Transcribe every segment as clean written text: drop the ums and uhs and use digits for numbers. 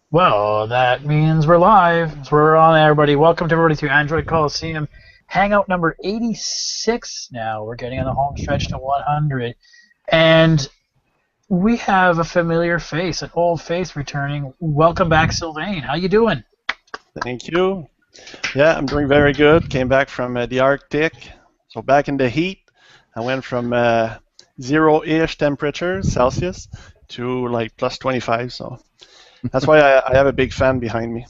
Well, that means we're live. So we're on, everybody. Welcome to everybody to Android Coliseum. Hangout number 86 now. We're getting on the home stretch to 100. And we have a familiar face, an old face returning. Welcome back, Sylvain. How you doing? Thank you. Yeah, I'm doing very good. Came back from the Arctic, so back in the heat. I went from zero-ish temperature Celsius to like plus 25. So that's why I have a big fan behind me.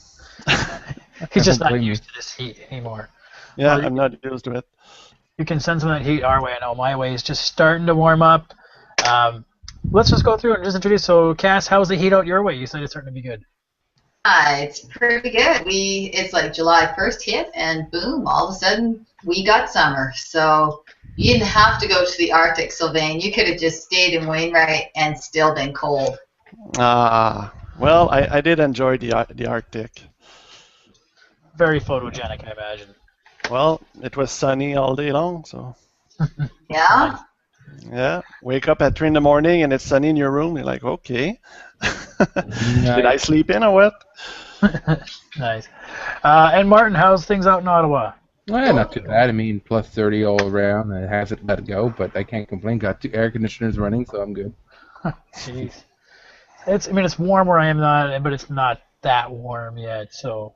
He's just not blame you. used to this heat anymore. Yeah, Well, I'm not used to it. you can send some of that heat our way. I know my way is just starting to warm up. Let's just go through and just introduce. So, Cass, how's the heat out your way? You said it's starting to be good. It's pretty good. It's like July 1st hit, and boom, all of a sudden we got summer. So you didn't have to go to the Arctic, Sylvain. You could have just stayed in Wainwright and still been cold. Well, I did enjoy the Arctic. Very photogenic, I imagine. Well, it was sunny all day long, so Yeah? yeah. Wake up at 3 in the morning and it's sunny in your room. You're like, okay. Did I sleep in or what? Nice. And Martin, how's things out in Ottawa? Well, not too bad. I mean, plus 30 all around. It hasn't let go, but I can't complain. Got 2 air conditioners running, so I'm good. Jeez. It's warm where I am, but it's not that warm yet. So,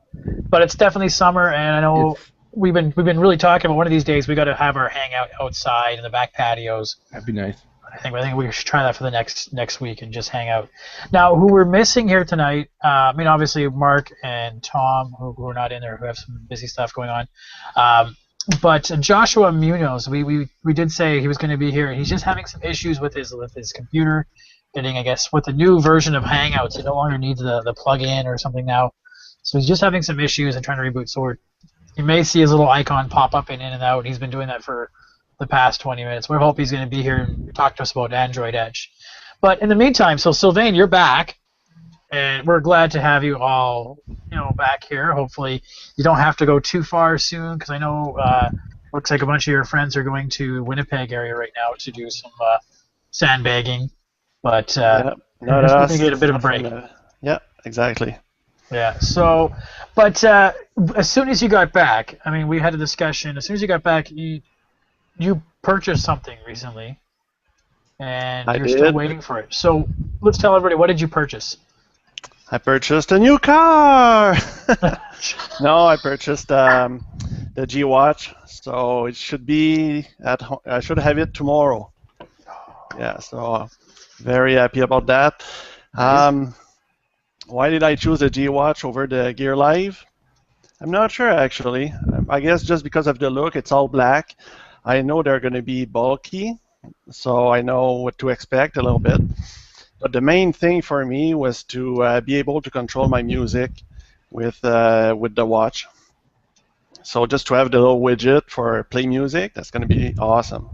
but it's definitely summer, and I know we've been really talking about one of these days we got to have our hangout outside in the back patios. That'd be nice. I think we should try that for the next week and just hang out. Now, who we're missing here tonight? Obviously Mark and Tom, who are not in there, who have some busy stuff going on. But Joshua Munoz, we did say he was going to be here. He's just having some issues with his computer, getting, I guess, with the new version of Hangouts. It no longer needs the plug-in or something now. So he's just having some issues and trying to reboot. So you may see his little icon pop up in and out. He's been doing that for the past 20 minutes. We hope he's going to be here and talk to us about Android Edge. But in the meantime, so Sylvain, you're back, and we're glad to have you all, back here. Hopefully, you don't have to go too far soon, because I know looks like a bunch of your friends are going to Winnipeg area right now to do some sandbagging. But Yeah, not just us. to get a bit of a break. Yeah, exactly. Yeah. So, but as soon as you got back, I mean, we had a discussion. As soon as you got back, you purchased something recently, and I you're did. still waiting for it. So let's tell everybody, what did you purchase? I purchased a new car. No, I purchased the G Watch, so it should be at home. I should have it tomorrow. Yeah, so very happy about that. Why did I choose the G Watch over the Gear Live? I'm not sure actually. I guess just because of the look, it's all black. I know they're going to be bulky, so I know what to expect a little bit. But the main thing for me was to be able to control my music with the watch. So just to have the little widget for play music, that's going to be awesome.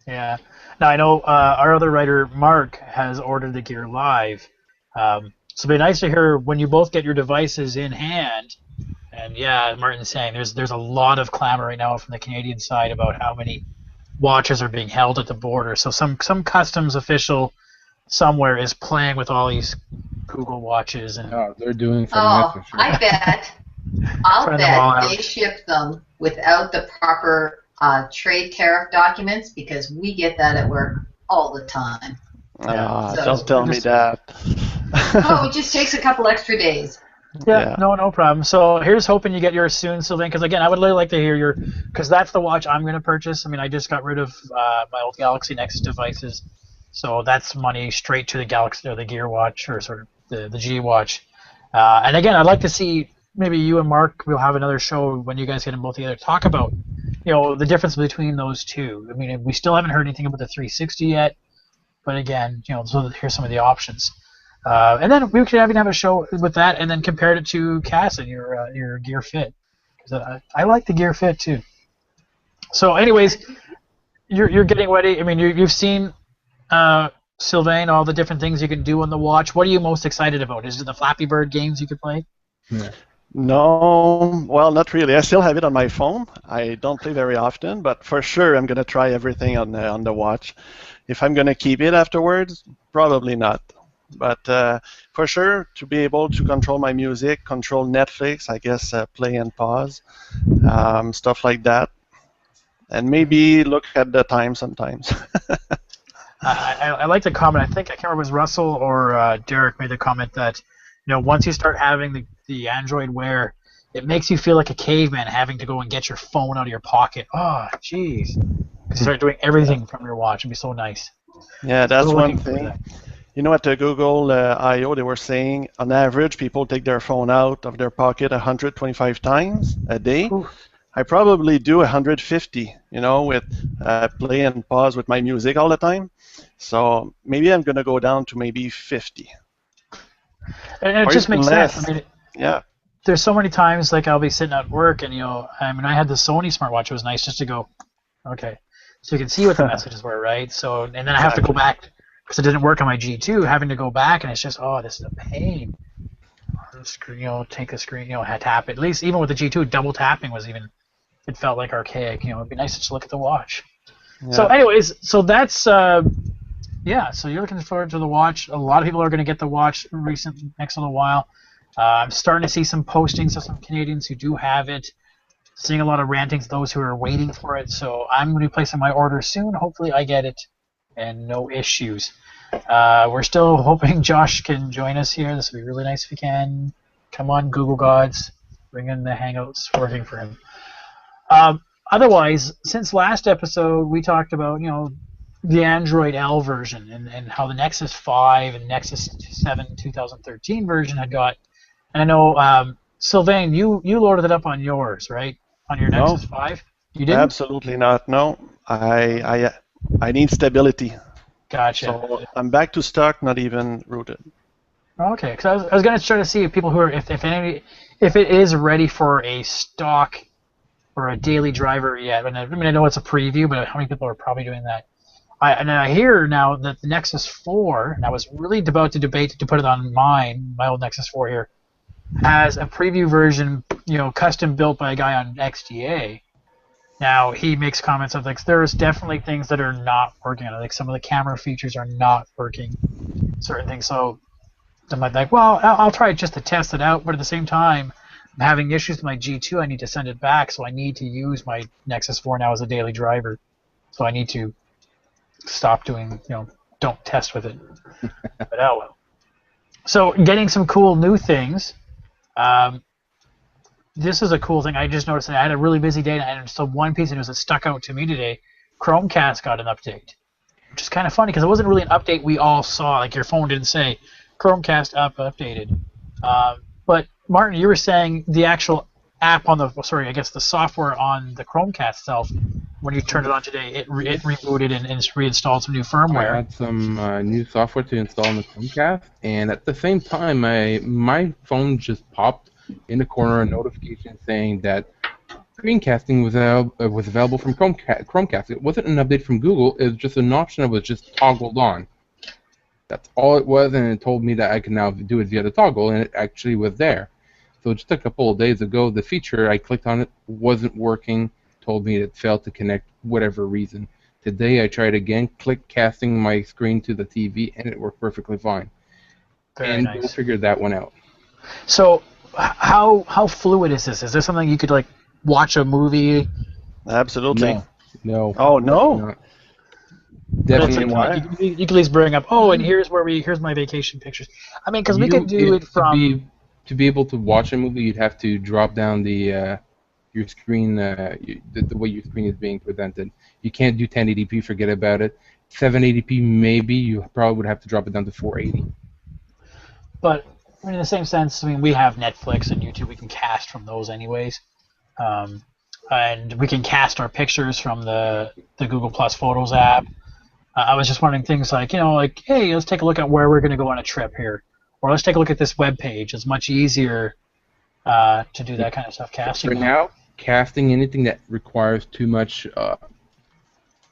Yeah. Now I know our other writer Mark has ordered the Gear Live. So it'd be nice to hear when you both get your devices in hand. And yeah, Martin's saying there's a lot of clamor right now from the Canadian side about how many watches are being held at the border. So some customs official somewhere is playing with all these Google watches and Oh, they're doing something, that's for sure. I bet. I'll Trying them all bet out. they ship them without the proper trade tariff documents, because we get that at work all the time. Yeah. So- Don't tell me that. Oh, it just takes a couple extra days. Yeah, Yeah. no problem. So here's hoping you get yours soon, Sylvain, because again, I would really like to hear because that's the watch I'm going to purchase. I mean, I just got rid of my old Galaxy Nexus devices, so that's money straight to the Galaxy or the Gear Watch or sort of the G Watch. And again, I'd like to see maybe you and Mark, we'll have another show when you guys get them both together, talk about the difference between those two. I mean, we still haven't heard anything about the 360 yet, but again, so here's some of the options. And then we could even have a show with that, and then compare it to Cass and your Gear Fit, because I like the Gear Fit too. So, anyways, you're getting ready. I mean, you've seen Sylvain, all the different things you can do on the watch. What are you most excited about? Is it the Flappy Bird games you could play? Yeah. No, well, not really. I still have it on my phone. I don't play very often, but for sure I'm going to try everything on the watch. If I'm going to keep it afterwards, probably not. But for sure, to be able to control my music, control Netflix, I guess play and pause, stuff like that, and maybe look at the time sometimes. I like the comment. I think I can't remember if it was Russell or Derek made the comment that once you start having the Android Wear, it makes you feel like a caveman having to go and get your phone out of your pocket. Oh, jeez. Because you start doing everything from your watch. It'd be so nice. Yeah, that's Still one looking for thing. that. At the Google I/O, they were saying on average people take their phone out of their pocket 125 times a day. Ooh. I probably do 150, with play and pause with my music all the time. So maybe I'm gonna go down to maybe 50. And it Or just even makes less. sense. I mean, Yeah. there's so many times like I'll be sitting at work and I had the Sony smartwatch. It was nice just to go, okay, so you can see what the messages were, right? So and then I have to go back because it didn't work on my G2, having to go back and it's just this is a pain. Take a screen, tap it. At least even with the G2, double tapping was even. It felt like archaic. It'd be nice to just look at the watch. Yeah. So, anyways, so that's so you're looking forward to the watch. A lot of people are going to get the watch next little while. I'm starting to see some postings of some Canadians who do have it. Seeing a lot of rantings, those who are waiting for it. So I'm going to be placing my order soon. Hopefully, I get it and no issues. We're still hoping Josh can join us here. This would be really nice if he can. Come on, Google gods, bring in the Hangouts working for him. Otherwise, since last episode, we talked about the Android L version and how the Nexus 5 and Nexus 7 2013 version had got. And I know, Sylvain, you loaded it up on yours, right? On your Nexus 5? You didn't? Absolutely not. No, I need stability. Gotcha. So I'm back to stock, not even rooted. Okay, because I was going to try to see if people who are if it is ready for a stock or a daily driver yet. I know it's a preview, but how many people are probably doing that? I hear now that the Nexus 4, and I was really about to debate to put it on my old Nexus 4 here, has a preview version, custom built by a guy on XDA. Now, he makes comments of there's definitely things that are not working on it. Like some of the camera features are not working, certain things. So I'm like, well, I'll try it just to test it out, but at the same time, I'm having issues with my G2. I need to send it back, so I need to use my Nexus 4 now as a daily driver. So I need to stop doing, don't test with it. But oh well. So getting some cool new things. This is a cool thing. I just noticed that I had a really busy day, and so one piece of news that stuck out to me today, Chromecast got an update, which is kind of funny because it wasn't really an update we all saw. Like your phone didn't say Chromecast updated. But Martin, you were saying the actual app on the the software on the Chromecast itself, when you turned it on today, it rebooted and reinstalled some new firmware. I had some new software to install on the Chromecast, and at the same time, my phone just popped in the corner a notification saying that screencasting was available from Chromecast. It wasn't an update from Google. It was just an option that was just toggled on. That's all it was, and it told me that I can now do it via the toggle, and it actually was there. So just a couple of days ago, the feature, I clicked on it, wasn't working, told me it failed to connect, whatever reason. Today I tried again, clicked casting my screen to the TV, and it worked perfectly fine. Very nice. We'll figure that one out. So how fluid is this? Is this something you could watch a movie? Absolutely. No. Oh no. Definitely not. not. You could at least bring up, and here's my vacation pictures. I mean, because we could do it from... To be able to watch a movie, you'd have to drop down your screen, the way your screen is being presented. You can't do 1080p, forget about it. 780p, maybe, you probably would have to drop it down to 480. But, in the same sense, we have Netflix and YouTube, we can cast from those anyways. And we can cast our pictures from the Google Plus Photos app. I was just wondering things like, hey, let's take a look at where we're going to go on a trip here. Or let's take a look at this web page. It's much easier to do that kind of stuff, casting. For now, casting anything that requires too much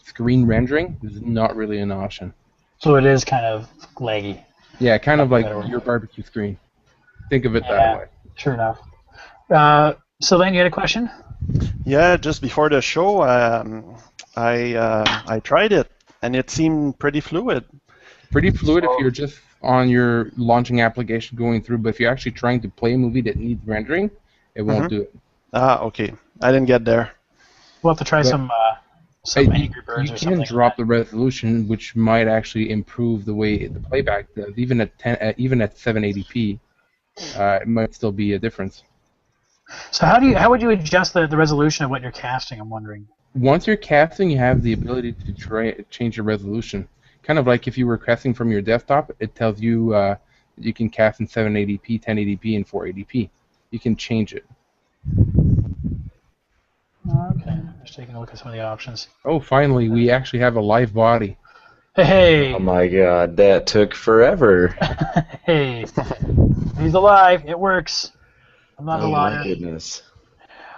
screen rendering is not really an option. So it is kind of laggy. Yeah, kind of like your barbecue screen. Think of it that way. Sure enough. Sylvain, you had a question? Yeah, just before the show, I tried it, and it seemed pretty fluid. Pretty fluid if you're just on your launching application going through, but if you're actually trying to play a movie that needs rendering, it won't do it. Ah, okay. I didn't get there. We'll have to try But- some You Angry Birds or something. can drop the resolution, which might actually improve the way the playback does. Even at 780p, it might still be a difference. So how would you adjust the resolution of what you're casting? I'm wondering. Once you're casting, you have the ability to change your resolution. Kind of like if you were casting from your desktop, it tells you you can cast in 780p, 1080p, and 480p. You can change it. Okay, just taking a look at some of the options. Oh, finally, we actually have a live body. Hey, Oh my god, that took forever. hey, he's alive. It works. I'm not a Oh liar. my goodness.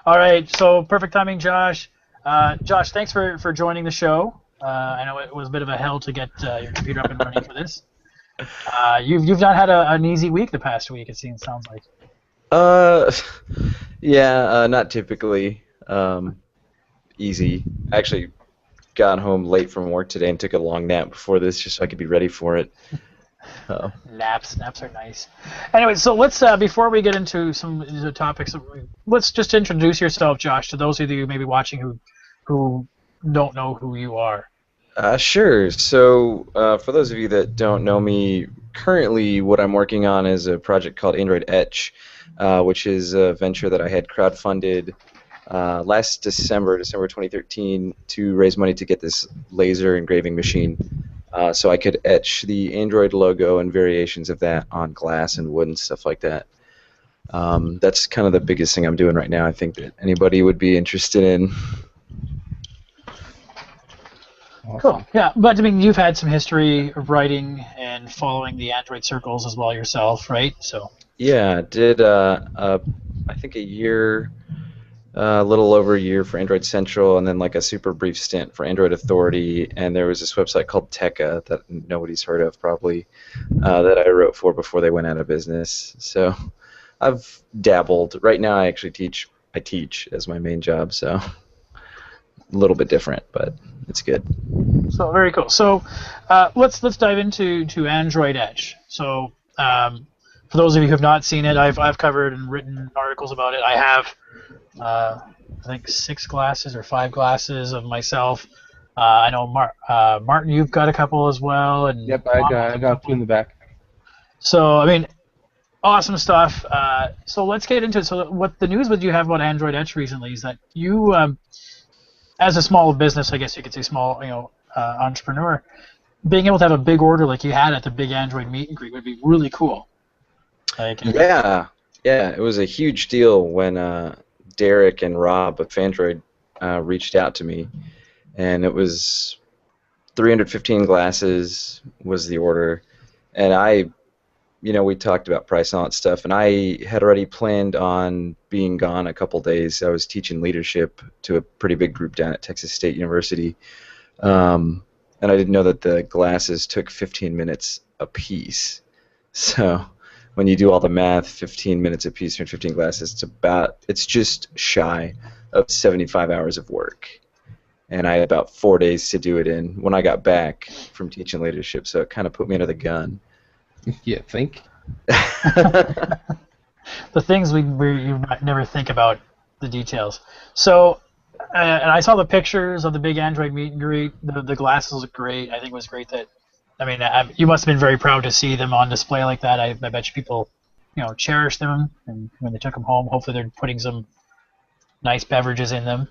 All right, so perfect timing, Josh. Josh, thanks for joining the show. I know it was a bit of a hell to get your computer up and running for this. You've not had an easy week the past week. It sounds like. Yeah, not typically easy. I actually got home late from work today and took a long nap before this just so I could be ready for it. Naps are nice. Anyway, so let's before we get into some of the topics, let's just introduce yourself, Josh, to those of you maybe watching who don't know who you are. Sure. So, for those of you that don't know me, currently what I'm working on is a project called Android Etch, which is a venture that I had crowdfunded last December 2013, to raise money to get this laser engraving machine, so I could etch the Android logo and variations of that on glass and wood and stuff like that. That's kind of the biggest thing I'm doing right now. I think that anybody would be interested in. Awesome. Cool. Yeah, but I mean, you've had some history of writing and following the Android circles as well yourself, right? So. Yeah, did I think a year, a little over a year for Android Central, and then like a super brief stint for Android Authority, and there was this website called Tekka that nobody's heard of probably, that I wrote for before they went out of business. So I've dabbled. Right now I actually teach as my main job, so a little bit different, but it's good. So very cool. So let's dive into Android Etch. So for those of you who have not seen it, I've covered and written articles about it. I have I think 6 glasses or 5 glasses of myself. I know Martin, you've got a couple as well. And Yep, I got 2 in the back. So I mean, awesome stuff. So let's get into it. So what the news that you have about Android Etch recently is that you, as a small business, I guess you could say small, entrepreneur, being able to have a big order like you had at the big Android meet and greet would be really cool. Yeah, it was a huge deal when Derek and Rob of Android reached out to me, and it was 315 glasses was the order, and we talked about price and all that stuff, and I had already planned on being gone a couple days. I was teaching leadership to a pretty big group down at Texas State University, and I didn't know that the glasses took 15 minutes a piece. So when you do all the math, 15 minutes a piece for 15 glasses, it's just shy of 75 hours of work. And I had about 4 days to do it in when I got back from teaching leadership, so it kind of put me under the gun. Yeah, think. The things you never think about the details. So, and I saw the pictures of the big Android meet and greet. The glasses look great. I think it was great that. I mean, you must have been very proud to see them on display like that. I bet you people, cherish them, and when they took them home, hopefully they're putting some nice beverages in them.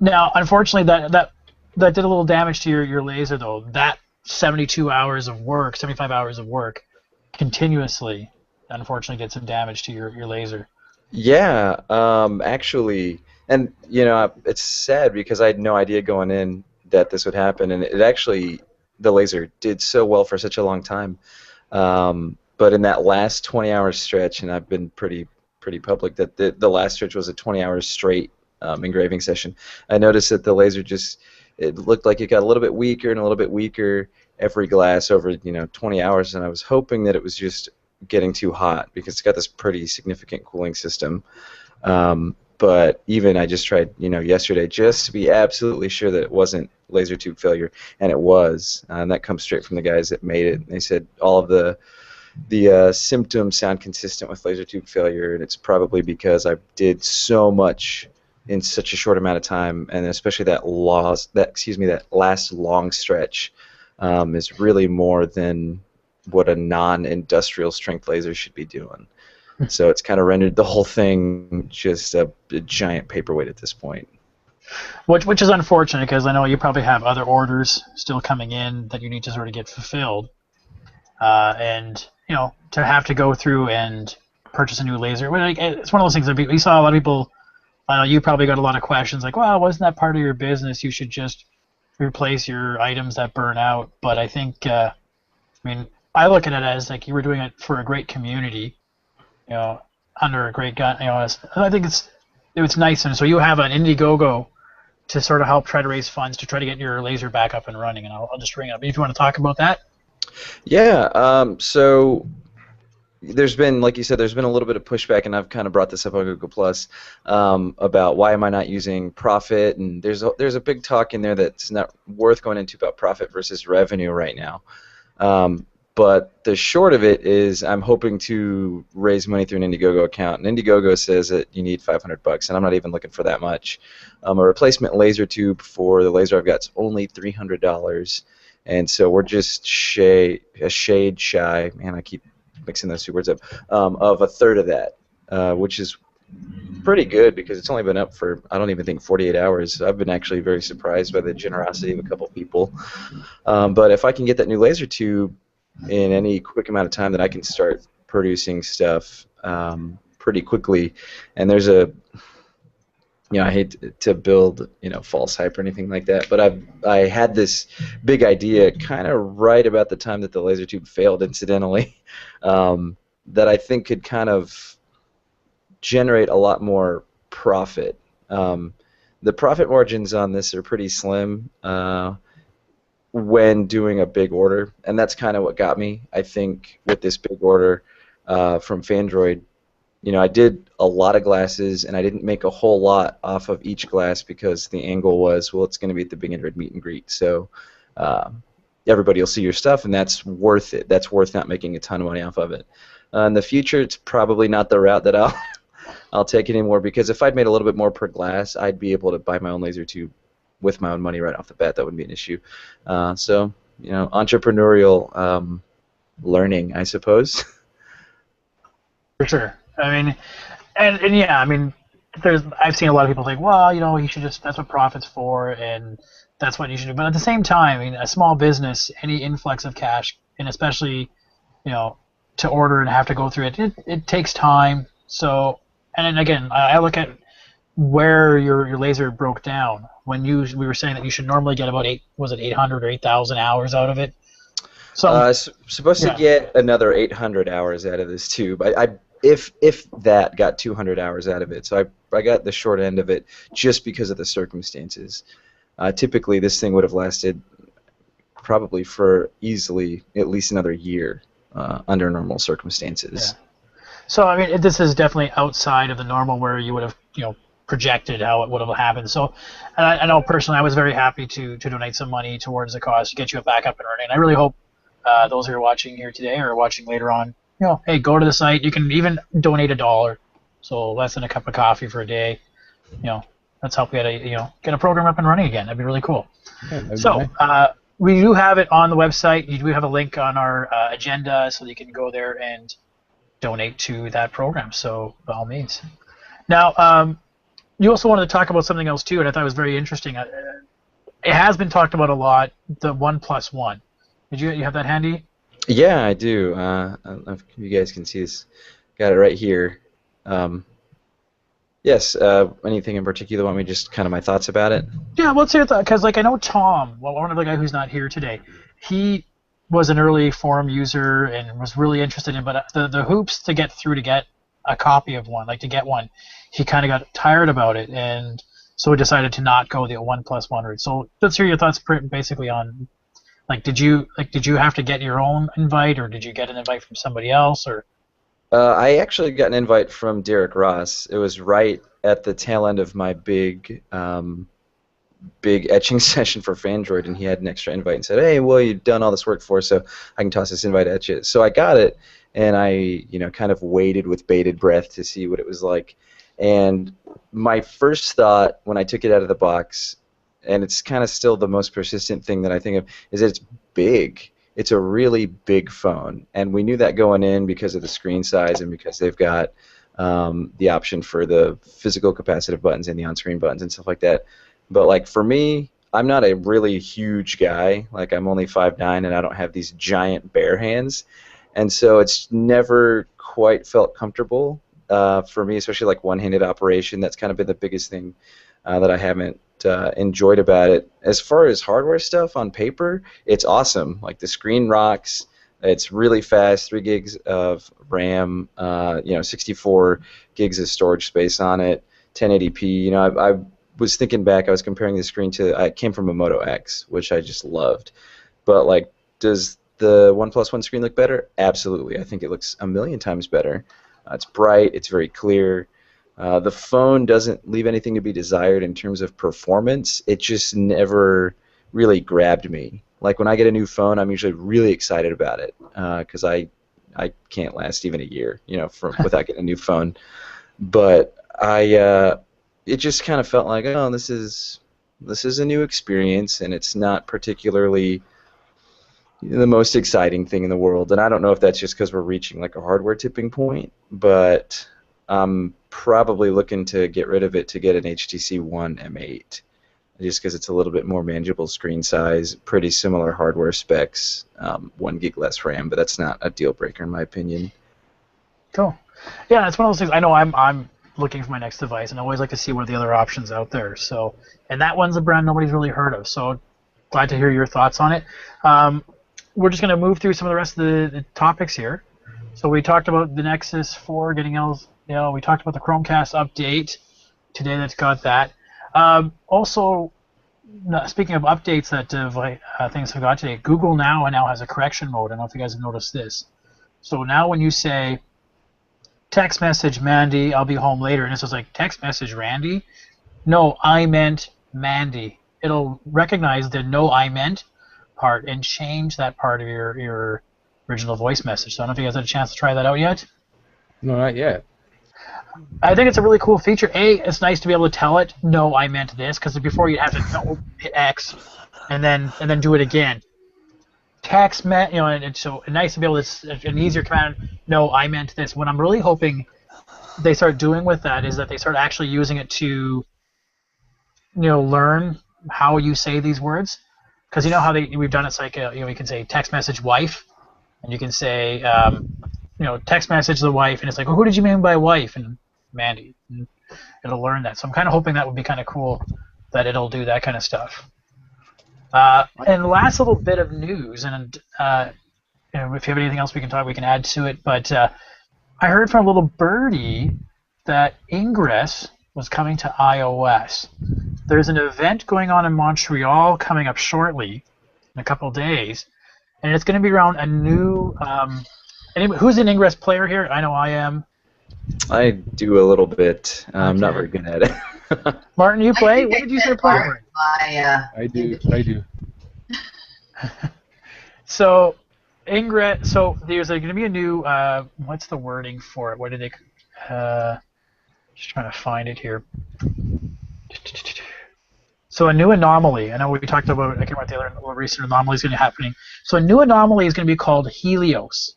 Now, unfortunately, that did a little damage to your laser, though. That 75 hours of work continuously, unfortunately, did some damage to your laser. Yeah, actually, and it's sad because I had no idea going in that this would happen, and it actually, the laser did so well for such a long time, but in that last 20-hour stretch, and I've been pretty public that the last stretch was a 20 hours straight engraving session, I noticed that the laser it looked like it got a little bit weaker and a little bit weaker every glass over 20 hours, and I was hoping that it was just getting too hot because it's got this pretty significant cooling system. but even I just tried, yesterday just to be absolutely sure that it wasn't laser tube failure, and it was. And that comes straight from the guys that made it. They said all of the symptoms sound consistent with laser tube failure, and it's probably because I did so much in such a short amount of time, and especially that last long stretch is really more than what a non-industrial strength laser should be doing. So it's kind of rendered the whole thing just a giant paperweight at this point. Which is unfortunate, because I know you probably have other orders still coming in that you need to sort of get fulfilled, and to have to go through and purchase a new laser. It's one of those things that we saw a lot of people. You probably got a lot of questions like, well, wasn't that part of your business? You should just replace your items that burn out. But I think, I look at it as like you were doing it for a great community, under a great guy. I think it's nice, and so you have an Indiegogo to sort of help try to raise funds to try to get your laser back up and running. And I'll just ring it up if you want to talk about that. Yeah. So there's been, like you said, there's been a little bit of pushback, and I've kind of brought this up on Google Plus about why am I not using profit, and there's a big talk in there that's not worth going into about profit versus revenue right now. But the short of it is I'm hoping to raise money through an Indiegogo account, and Indiegogo says that you need $500, and I'm not even looking for that much. A replacement laser tube for the laser I've got is only $300, and so we're just a shade shy, man, I keep mixing those two words up, of a third of that, which is pretty good because it's only been up for, I don't even think, 48 hours. I've been actually very surprised by the generosity of a couple people. But if I can get that new laser tube in any quick amount of time, then I can start producing stuff pretty quickly. And there's I hate to build, false hype or anything like that, but I had this big idea kind of right about the time that the laser tube failed, incidentally, that I think could kind of generate a lot more profit. The profit margins on this are pretty slim when doing a big order, and that's kind of what got me. I think with this big order from Fandroid, I did a lot of glasses, and I didn't make a whole lot off of each glass because the angle was, well, it's going to be at the Big and Red meet and greet, so everybody will see your stuff, and that's worth it. That's worth not making a ton of money off of it. In the future, it's probably not the route that I'll take anymore, because if I'd made a little bit more per glass, I'd be able to buy my own laser tube with my own money right off the bat. That wouldn't be an issue. So, entrepreneurial learning, I suppose. For sure. And yeah, I've seen a lot of people think, well, you should that's what profit's for, and that's what you should do. But at the same time, a small business, any influx of cash, and especially, to order and have to go through it takes time. So, and then again, I look at where your laser broke down. When we were saying that you should normally get about 800 or 8,000 hours out of it. So supposed to get another 800 hours out of this tube. If that, got 200 hours out of it. So I got the short end of it just because of the circumstances. Typically, this thing would have lasted probably for easily at least another year under normal circumstances. Yeah. So this is definitely outside of the normal where you would have projected how it would have happened. So, and I know personally I was very happy to donate some money towards the cause to get you back up and running. I really hope those who are watching here today or watching later on, hey, go to the site. You can even donate $1, so less than a cup of coffee for a day. Let's help get a program up and running again. That'd be really cool. Yeah, so we do have it on the website. You do have a link on our agenda, so you can go there and donate to that program. So by all means. Now, you also wanted to talk about something else too, and I thought it was very interesting. It has been talked about a lot. The 1+1. Did you have that handy? Yeah, I do. I don't know if you guys can see this. Got it right here. Yes. Anything in particular? Want me to just kind of my thoughts about it? Yeah, let's hear that, because I know Tom, one of the guys who's not here today, he was an early forum user and was really interested in, but the hoops to get through to get a copy of one, to get one, he kind of got tired about it, and so he decided to not go the 1+1 route. So let's hear your thoughts basically on, did you have to get your own invite, or did you get an invite from somebody else, or? I actually got an invite from Derek Ross. It was right at the tail end of my big etching session for Fandroid, and he had an extra invite and said, "Hey, well, you've done all this work for us, so I can toss this invite at you." So I got it, and I, kind of waited with bated breath to see what it was like. And my first thought when I took it out of the box, and it's kind of still the most persistent thing that I think of, is that it's big. It's a really big phone, and we knew that going in because of the screen size and because they've got the option for the physical capacitive buttons and the on-screen buttons and stuff like that. But like for me, I'm not a really huge guy. Like I'm only 5'9", and I don't have these giant bare hands, and so it's never quite felt comfortable for me, especially like one-handed operation. That's kind of been the biggest thing that I haven't enjoyed about it. As far as hardware stuff on paper, it's awesome. Like the screen rocks. It's really fast, 3 gigs of RAM, 64 gigs of storage space on it, 1080p. I was thinking back, I was comparing the screen to, I came from a Moto X, which I just loved. But like, does the OnePlus One screen look better? Absolutely. I think it looks a million times better. It's bright, it's very clear. The phone doesn't leave anything to be desired in terms of performance. It just never really grabbed me. Like when I get a new phone, I'm usually really excited about it because I can't last even a year, without getting a new phone. But it just kind of felt like, oh, this is a new experience, and it's not particularly the most exciting thing in the world. And I don't know if that's just because we're reaching like a hardware tipping point, but I'm probably looking to get rid of it to get an HTC One M8, just because it's a little bit more manageable screen size, pretty similar hardware specs, 1 gig less RAM, but that's not a deal breaker in my opinion. Cool. Yeah, it's one of those things. I know I'm looking for my next device, and I always like to see what are the other options out there. So, and that one's a brand nobody's really heard of. So, glad to hear your thoughts on it. We're just going to move through some of the rest of the topics here. So we talked about the Nexus 4 getting else. We talked about the Chromecast update today. That's got that. Also, speaking of updates that things have got today, Google now has a correction mode. I don't know if you guys have noticed this. So now when you say text message Mandy, I'll be home later, and this is like text message Randy. No, I meant Mandy. It'll recognize the no, I meant part and change that part of your original voice message. So I don't know if you guys had a chance to try that out yet. No, not yet. I think it's a really cool feature. It's nice to be able to tell it, no, I meant this, because before you'd have to hit X and then do it again. Text and so nice to be able to an easier command. No, I meant this. What I'm really hoping they start doing with that is that they start actually using it to, learn how you say these words, because you know how we've done it's like we can say text message wife, and you can say text message the wife, and it's like, well, who did you mean by wife? And Mandy. And it'll learn that. So I'm kind of hoping that would be kind of cool that it'll do that kind of stuff. And last little bit of news, and if you have anything else we can add to it. But I heard from a little birdie that Ingress was coming to iOS. There's an event going on in Montreal coming up shortly, in a couple of days, and it's going to be around a new. Who's an Ingress player here? I know I am. I do a little bit. I'm not very good at it. Martin, you play? What did you say playing? I do. So, Ingress. So there's going to be a new. What's the wording for it? What did they? Just trying to find it here. So a new anomaly. I know we talked about. I can't remember the other recent anomalies going to be happening. So a new anomaly is going to be called Helios.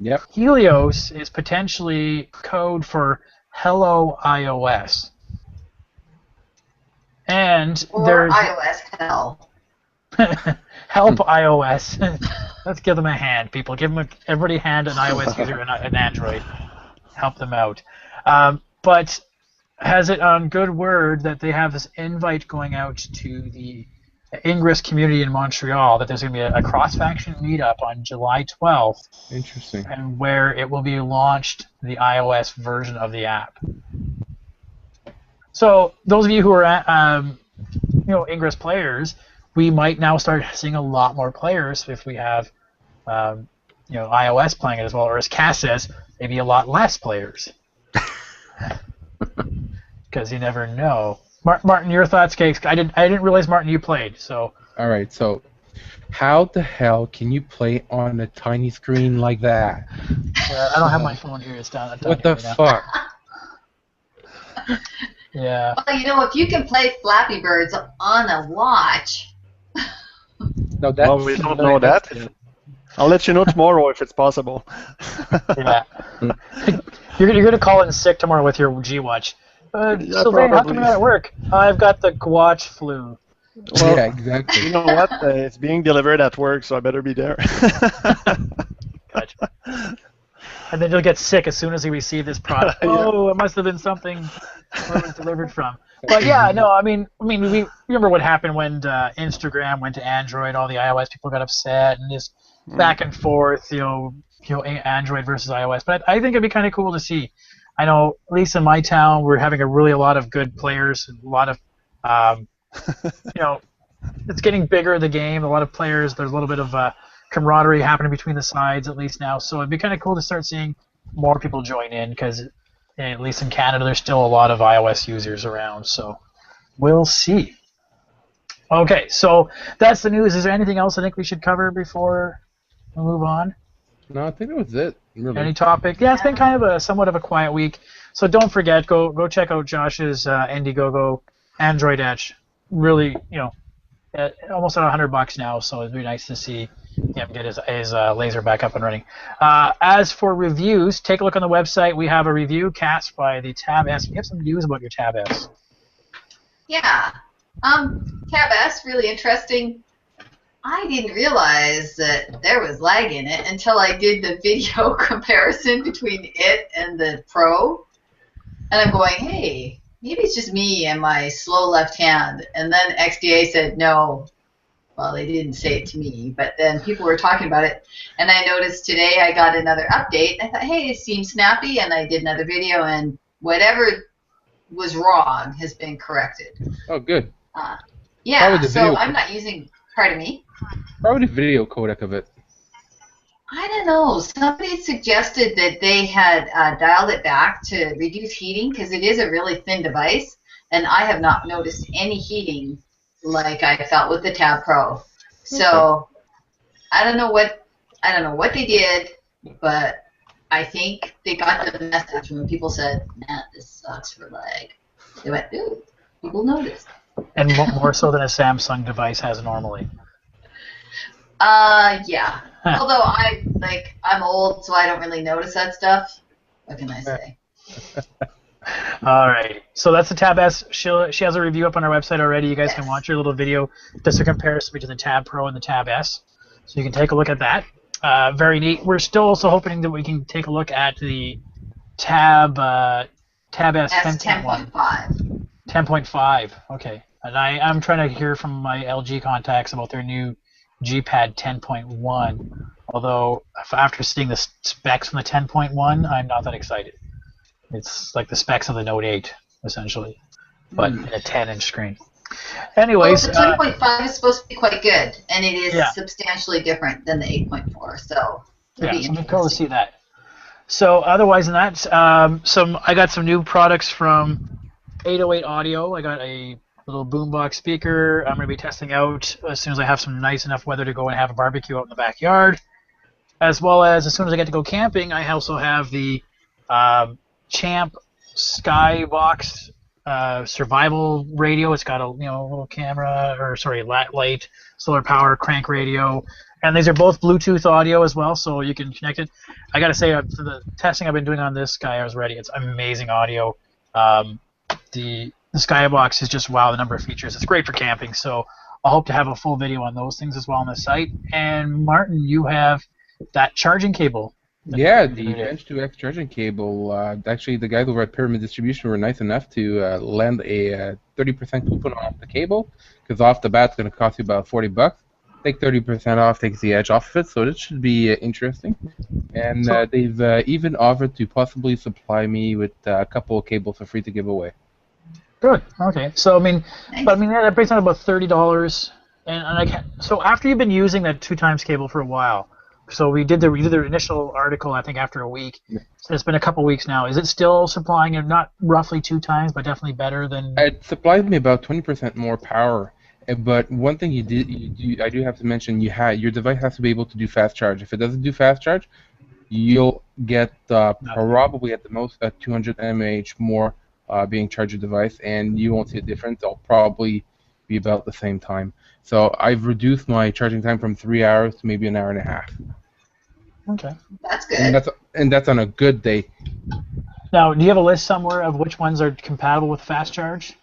Yep. Helios is potentially code for Hello iOS. And there's iOS hell. Help iOS. Let's give them a hand, people. Everybody hand an iOS user and an Android. Help them out. But has it on good word that they have this invite going out to the Ingress community in Montreal that there's going to be a cross-faction meetup on July 12th. Interesting. And where it will be launched, the iOS version of the app. So those of you who are Ingress players, we might now start seeing a lot more players if we have iOS playing it as well, or as Cass says, maybe a lot less players. Because you never know. Martin, your thoughts, Cakes? I didn't realize, Martin, you played. So. All right, so how the hell can you play on a tiny screen like that? I don't have my phone here. It's down. What the fuck? Yeah. Well, if you can play Flappy Birds on a watch. No, that's Well, we don't know that. I'll let you know tomorrow if it's possible. Yeah. You're gonna call in sick tomorrow with your G-Watch. Yeah, Sylvain, how come probably. you're not at work? I've got the Gwatch flu. Well, yeah, exactly. You know what? It's being delivered at work, so I better be there. Gotcha. And then you'll get sick as soon as you receive this product. Yeah. Oh, it must have been something where it was delivered from. But yeah, no, I mean, we remember what happened when Instagram went to Android. All the iOS people got upset, and this back and forth, Android versus iOS. But I think it'd be kind of cool to see. I know, at least in my town, we're having a lot of good players, and a lot of, it's getting bigger, the game. A lot of players. There's a little bit of camaraderie happening between the sides, at least now. So it'd be kind of cool to start seeing more people join in, because at least in Canada, there's still a lot of iOS users around. So we'll see. Okay, so that's the news. Is there anything else I think we should cover before we move on? No, I think that was it. Really. Any topic? Yeah, it's been kind of somewhat of a quiet week. So don't forget, go check out Josh's Indiegogo Android Etch. Really, almost at $100 now. So it'd be nice to see him get his laser back up and running. As for reviews, take a look on the website. We have a review cast by the Tab S. You have some news about your Tab S. Yeah. Tab S, really interesting. I didn't realize that there was lag in it until I did the video comparison between it and the Pro. And I'm going, hey, maybe it's just me and my slow left hand. And then XDA said no. Well, they didn't say it to me, but then people were talking about it. And I noticed today I got another update. I thought, hey, it seems snappy. And I did another video, and whatever was wrong has been corrected. Oh, good. Yeah, so I'm not using, pardon me? Probably the video codec of it. I don't know. Somebody suggested that they had dialed it back to reduce heating, because it is a really thin device, and I have not noticed any heating like I felt with the Tab Pro. So I don't know what they did, but I think they got the message when people said, "Nah, this sucks for lag." They went, "Ooh, people noticed." And more so than a Samsung device has normally. Yeah. Although I'm old, so I don't really notice that stuff. What can I say? All right. So that's the Tab S. She has a review up on our website already. You guys can watch her little video, just a comparison between the Tab Pro and the Tab S. So you can take a look at that. Very neat. We're still also hoping that we can take a look at the Tab S 10.1. 10.5. 10.5. Okay. And I'm trying to hear from my LG contacts about their new G-Pad 10.1. Although after seeing the specs from the 10.1, I'm not that excited. It's like the specs of the Note 8, essentially, but in a 10-inch screen. Anyways, the 10.5 is supposed to be quite good, and it is substantially different than the 8.4. So it's cool to see that. So otherwise than that, I got some new products from 808 Audio. I got a little boombox speaker I'm going to be testing out as soon as I have some nice enough weather to go and have a barbecue out in the backyard. As well as soon as I get to go camping, I also have the Champ Skybox survival radio. It's got a little camera, light, solar power, crank radio, and these are both Bluetooth audio as well, so you can connect it. I gotta say, for the testing I've been doing on this guy, I was ready. It's amazing audio. The Skybox is just wow, the number of features. It's great for camping, so I'll hope to have a full video on those things as well on the site. And Martin, you have that charging cable. Yeah, the Bench 2X charging cable. Actually, the guys over at Pyramid Distribution were nice enough to lend a 30% coupon off the cable, because off the bat it's going to cost you about $40. Take 30% off, takes the edge off of it, so this should be interesting. And they've even offered to possibly supply me with a couple of cables for free to give away. Good. Okay. So that brings down about $30. So after you've been using that 2x cable for a while, So we did the initial article, I think, after a week. Yeah. So it's been a couple weeks now. Is it still supplying it not roughly 2 times, but definitely better than? It supplies me about 20% more power. But one thing I do have to mention, your device has to be able to do fast charge. If it doesn't do fast charge, you'll get probably at the most 200 mAh more being charged your device, and you won't see a difference. It'll probably be about the same time. So I've reduced my charging time from 3 hours to maybe an hour and a half. Okay. That's good. And that's on a good day. Now, do you have a list somewhere of which ones are compatible with fast charge?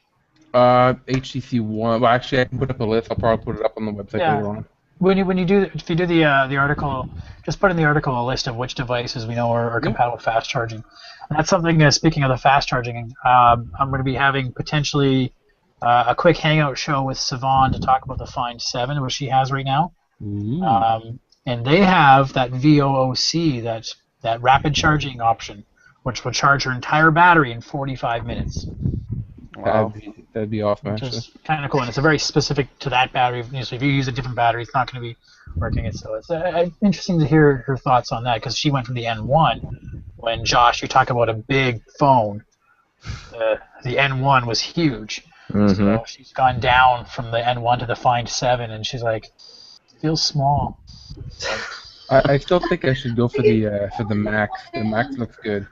HTC One. Well, actually, I can put up a list. I'll probably put it up on the website later on. If you do the article, just put in the article a list of which devices we know are compatible with fast charging. And that's something. Speaking of the fast charging, I'm going to be having potentially a quick hangout show with Siobhan to talk about the Find 7, which she has right now. And they have that VOOC, that rapid charging option, which will charge her entire battery in 45 minutes. Wow. That'd be awesome, Which actually. is kind of cool, and it's a very specific to that battery. So if you use a different battery, it's not going to be working. So it's interesting to hear her thoughts on that, because she went from the N1 when, Josh, you talk about a big phone. The N1 was huge. So she's gone down from the N1 to the Find 7, and she's like, it feels small. So, I still think I should go for the Max. The Max looks good.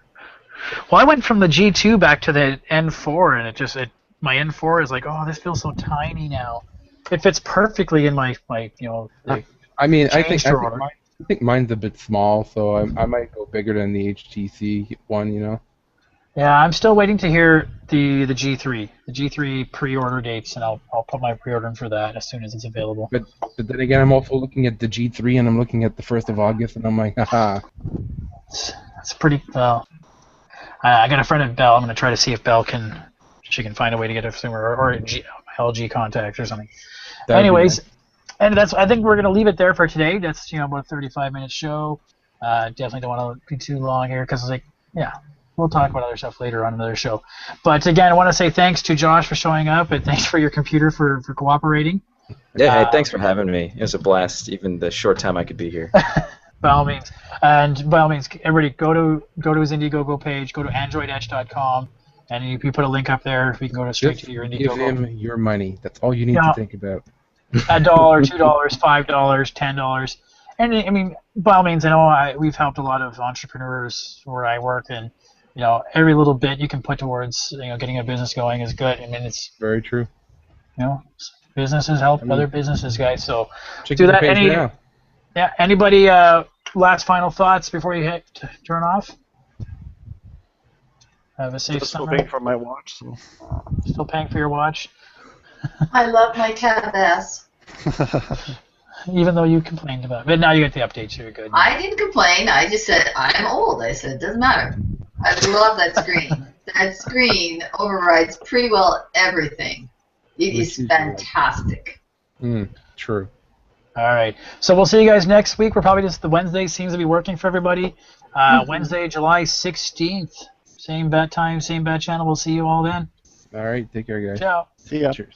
well, I went from the G2 back to the N4, and my N4 is like, oh, this feels so tiny now. It fits perfectly in my the I mean, I change think drawer. I think mine's a bit small, so I might go bigger than the HTC one. You know. Yeah, I'm still waiting to hear the G3. The G3 pre-order dates, and I'll put my pre-order in for that as soon as it's available. But then again, I'm also looking at the G3, and I'm looking at the 1st of August, and I'm like, haha. It's pretty well. I got a friend at Bell. I'm going to try to see if Bell can find a way to get it sooner, or a LG contact or something. Anyways, and I think we're going to leave it there for today. That's about a 35-minute show. Definitely don't want to be too long here, because we'll talk about other stuff later on another show. But again, I want to say thanks to Josh for showing up, and thanks for your computer for cooperating. Yeah, hey, thanks for having me. It was a blast, even the short time I could be here. By all means. And by all means, everybody go to his Indiegogo page, go to androidetch.com, and you put a link up there. We can go straight to your Indiegogo. Give him your money. That's all you need to think about. $1, $2, $5, $10. And I mean, by all means, I know we've helped a lot of entrepreneurs where I work, and every little bit you can put towards getting a business going is good. I mean, it's very true. Businesses help other businesses, guys. So check do that. Page now. Yeah. Anybody? Last final thoughts before you turn off? Have a safe Still summer. paying for my watch, so. Still paying for your watch. I love my Tab S. Even though you complained about it. But now you get the updates, so you're good. I didn't complain. I just said, I'm old. I said, it doesn't matter. I love that screen. That screen overrides pretty well everything. It is fantastic. True. All right. So we'll see you guys next week. We're probably the Wednesday seems to be working for everybody. Wednesday, July 16th. Same bat time, same bat channel. We'll see you all then. All right. Take care, guys. Ciao. See ya. Cheers.